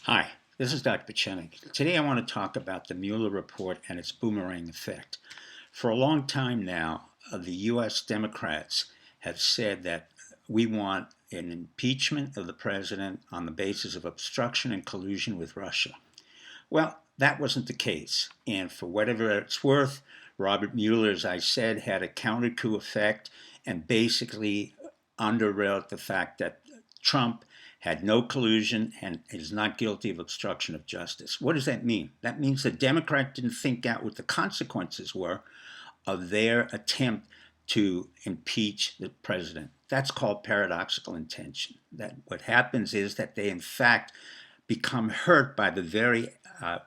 Hi, this is Dr. Pechenik. Today I want to talk about the Mueller report and its boomerang effect. For a long time now, the U.S. Democrats have said that we want an impeachment of the president on the basis of obstruction and collusion with Russia. Well, that wasn't the case. And for whatever it's worth, Robert Mueller, as I said, had a counter coup effect and basically underwrote the fact that Trump had no collusion and is not guilty of obstruction of justice. What does that mean? That means the Democrat didn't think out what the consequences were of their attempt to impeach the president. That's called paradoxical intention. That what happens is that they in fact become hurt by the very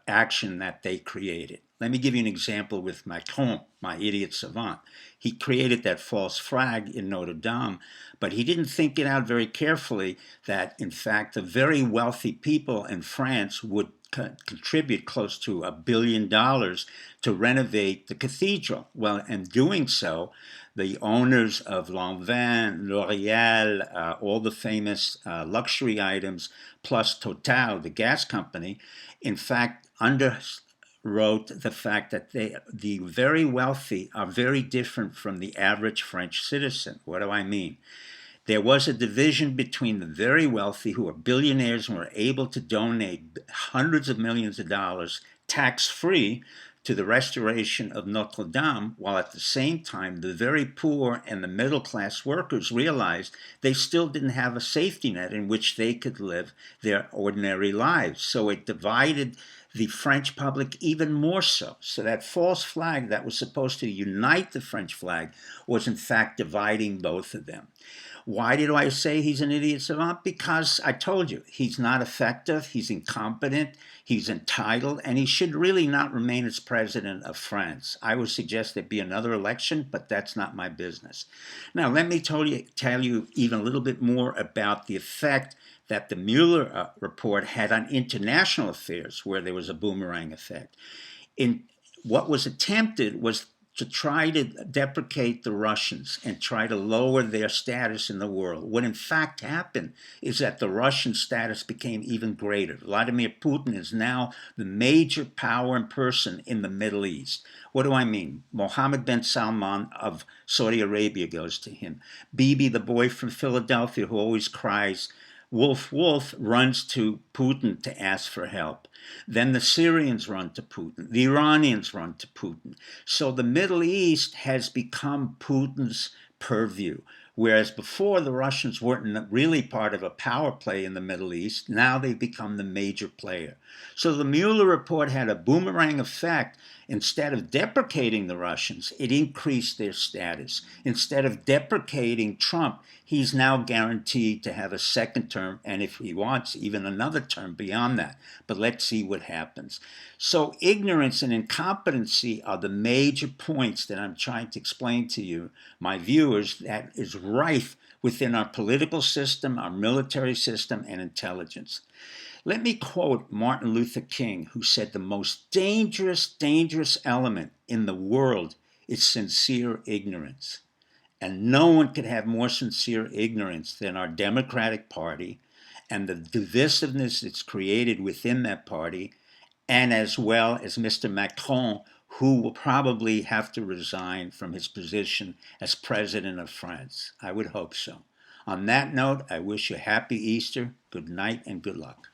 action that they created. Let me give you an example with Macron, my idiot savant. He created that false flag in Notre Dame, but he didn't think it out very carefully that, in fact, the very wealthy people in France would contribute close to $1 billion to renovate the cathedral. Well, in doing so, the owners of Lanvin, L'Oreal, all the famous luxury items, plus Total, the gas company, in fact, underwrote the fact that the very wealthy are very different from the average French citizen. What do I mean? There was a division between the very wealthy, who are billionaires and were able to donate hundreds of millions of dollars tax-free to the restoration of Notre Dame, while at the same time the very poor and the middle-class workers realized they still didn't have a safety net in which they could live their ordinary lives. So it divided the French public even more so. So that false flag that was supposed to unite the French flag was in fact dividing both of them. Why did I say he's an idiot savant? Because I told you, he's not effective, he's incompetent, he's entitled, and he should really not remain as president of France. I would suggest there be another election, but that's not my business. Now, let me tell you even a little bit more about the effect that the Mueller report had on international affairs, where there was a boomerang effect. What was attempted was to try to deprecate the Russians and try to lower their status in the world. What in fact happened is that the Russian status became even greater. Vladimir Putin is now the major power and person in the Middle East. What do I mean? Mohammed bin Salman of Saudi Arabia goes to him. Bibi, the boy from Philadelphia who always cries, Wolf, Wolf, runs to Putin to ask for help. Then the Syrians run to Putin. The Iranians run to Putin. So the Middle East has become Putin's purview. Whereas before the Russians weren't really part of a power play in the Middle East, now they've become the major player. So the Mueller report had a boomerang effect. Instead of deprecating the Russians, it increased their status. Instead of deprecating Trump, he's now guaranteed to have a second term, and if he wants, even another term beyond that. But let's see what happens. So ignorance and incompetency are the major points that I'm trying to explain to you, my viewers, that is rife within our political system, our military system, and intelligence. Let me quote Martin Luther King, who said the most dangerous element in the world is sincere ignorance. And no one could have more sincere ignorance than our Democratic Party and the divisiveness that's created within that party, and as well as Mr. Macron, who will probably have to resign from his position as president of France. I would hope so. On that note, I wish you a happy Easter, good night, and good luck.